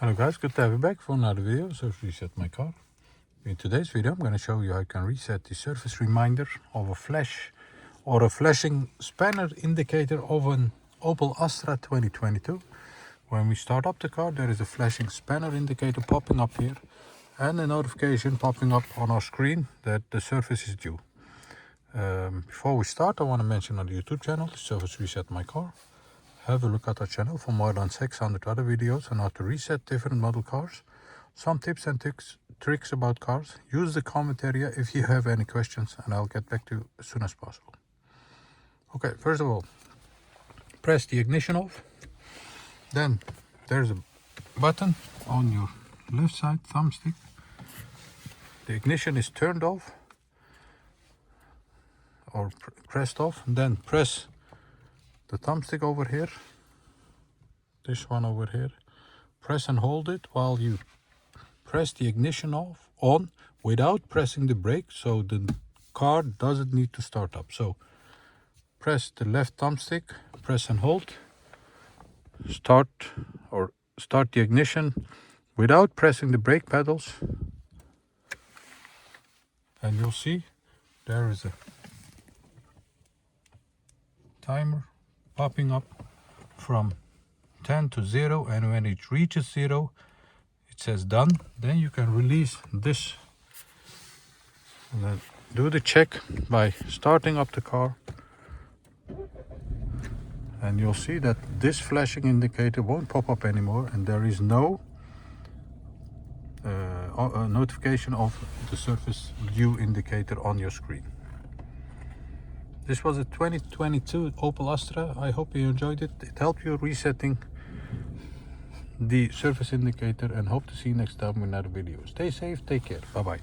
Hello guys, good to have you back for another video. So reset my car. In today's video I'm going to show you how you can reset the service reminder of a flash or a flashing spanner indicator of an Opel Astra 2022. When we start up the car, there is a flashing spanner indicator popping up here and a notification popping up on our screen that the service is due. Before we start, I want to mention our YouTube channel, Service Reset My Car. Have a look at our channel for more than 600 other videos on how to reset different model cars. Some tips and tricks about cars. Use the comment area if you have any questions and I'll get back to you as soon as possible. Okay, first of all, press the ignition off. Then there's a button on your left side thumbstick. The ignition is turned off or pressed off. Then press the thumbstick over here, this one over here. Press and hold it while you press the ignition on without pressing the brake, so the car doesn't need to start up. So press the left thumbstick, press and hold, start the ignition without pressing the brake pedals, and you'll see there is a timer popping up from 10 to 0, and when it reaches 0 it says done. Then you can release this and then do the check by starting up the car, and you'll see that this flashing indicator won't pop up anymore and there is no notification of the service due indicator on your screen. This was a 2022 Opel Astra. I hope you enjoyed it. It helped you resetting the service indicator, and hope to see you next time with another video. Stay safe, take care, bye bye.